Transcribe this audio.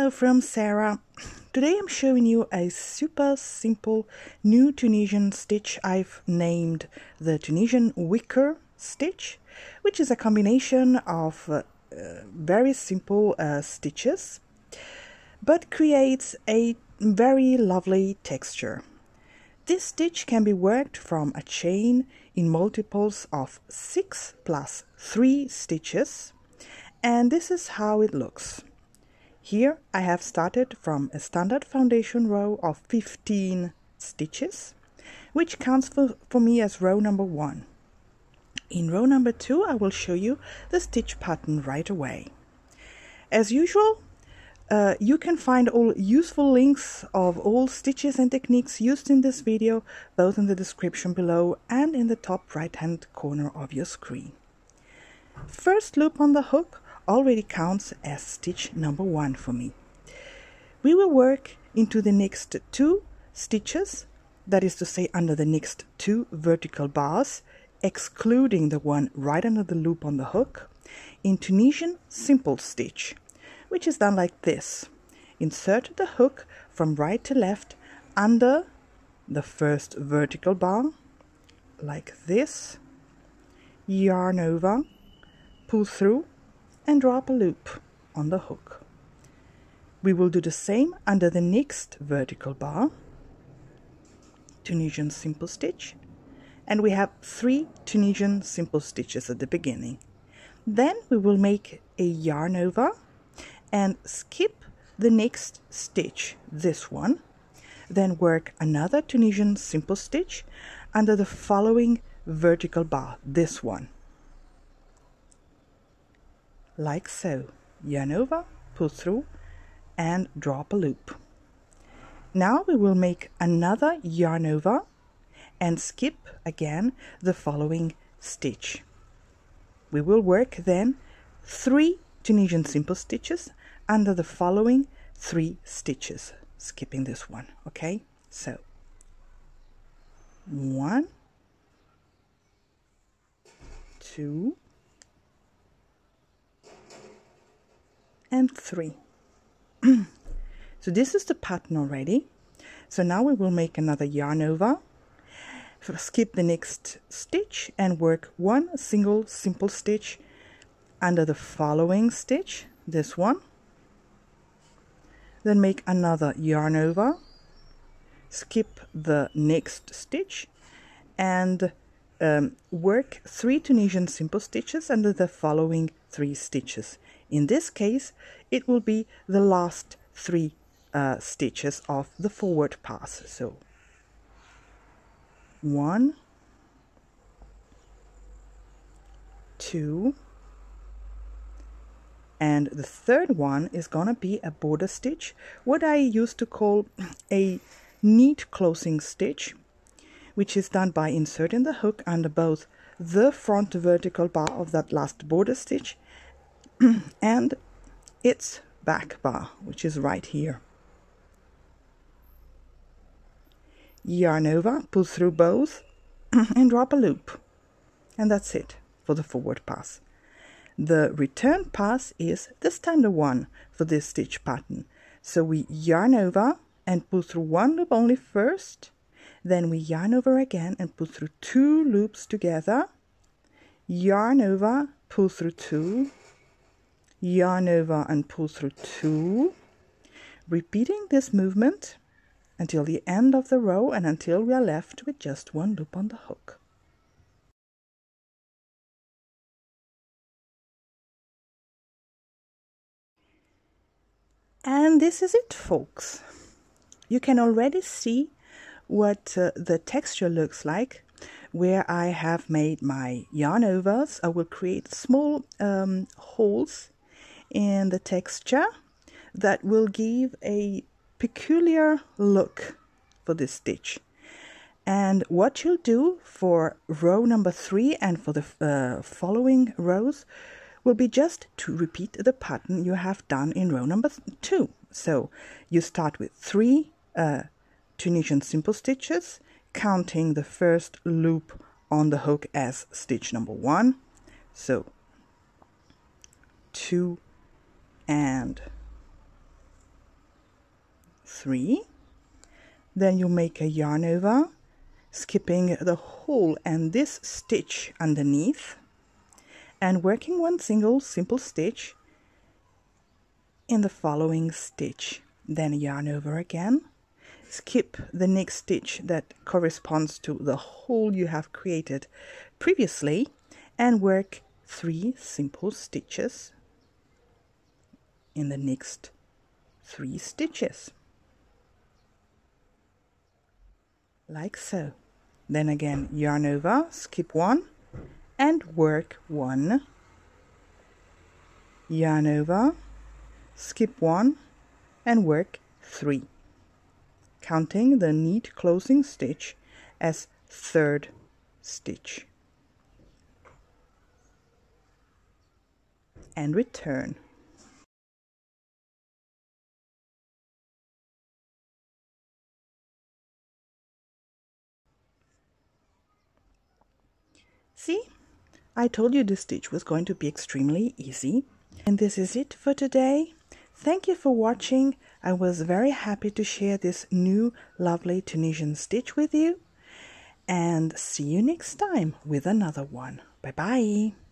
Hello from Sarah. Today I'm showing you a super simple new Tunisian stitch I've named the Tunisian Wicker Stitch, which is a combination of very simple stitches, but creates a very lovely texture. This stitch can be worked from a chain in multiples of 6 plus 3 stitches, and this is how it looks. Here I have started from a standard foundation row of 15 stitches, which counts for me as row number 1. In row number 2 I will show you the stitch pattern right away. As usual, you can find all useful links of all stitches and techniques used in this video, both in the description below and in the top right hand corner of your screen. First loop on the hook already counts as stitch number 1 for me. We will work into the next 2 stitches, that is to say under the next 2 vertical bars, excluding the one right under the loop on the hook, in Tunisian simple stitch, which is done like this. Insert the hook from right to left under the first vertical bar, like this, yarn over, pull through, and drop a loop on the hook. We will do the same under the next vertical bar, Tunisian simple stitch, and we have 3 Tunisian simple stitches at the beginning. Then we will make a yarn over and skip the next stitch, this one, then work another Tunisian simple stitch under the following vertical bar, this one. Like so, yarn over, pull through, and drop a loop. Now we will make another yarn over and skip again the following stitch. We will work then 3 Tunisian simple stitches under the following 3 stitches, skipping this one. Okay, so 1, 2, and 3. So this is the pattern already. So now we will make another yarn over, skip the next stitch and work 1 single simple stitch under the following stitch, this one. Then make another yarn over, skip the next stitch, and work 3 Tunisian simple stitches under the following 3 stitches. In this case, it will be the last 3 stitches of the forward pass. So 1, 2, and the third one is gonna be a border stitch, what I used to call a neat closing stitch, which is done by inserting the hook under both the front vertical bar of that last border stitch and its back bar, which is right here. Yarn over, pull through both, and drop a loop. And that's it for the forward pass. The return pass is the standard one for this stitch pattern. So we yarn over and pull through 1 loop only first, then we yarn over again and pull through 2 loops together, yarn over, pull through 2, yarn over and pull through 2, repeating this movement until the end of the row and until we are left with just 1 loop on the hook. And this is it, folks. You can already see what the texture looks like where I have made my yarn overs. I will create small holes in the texture that will give a peculiar look for this stitch. And what you'll do for row number 3 and for the following rows will be just to repeat the pattern you have done in row number 2. So you start with 3 Tunisian simple stitches, counting the first loop on the hook as stitch number 1. So 2 and 3. Then you make a yarn over, skipping the hole and this stitch underneath, and working one single simple stitch in the following stitch. Then yarn over again, skip the next stitch that corresponds to the hole you have created previously, and work 3 simple stitches in the next 3 stitches, like so. Then again yarn over, skip 1 and work 1, yarn over, skip 1 and work 3, counting the neat closing stitch as 3rd stitch, and return. See? I told you this stitch was going to be extremely easy. And this is it for today. Thank you for watching. I was very happy to share this new lovely Tunisian stitch with you. And see you next time with another one. Bye bye.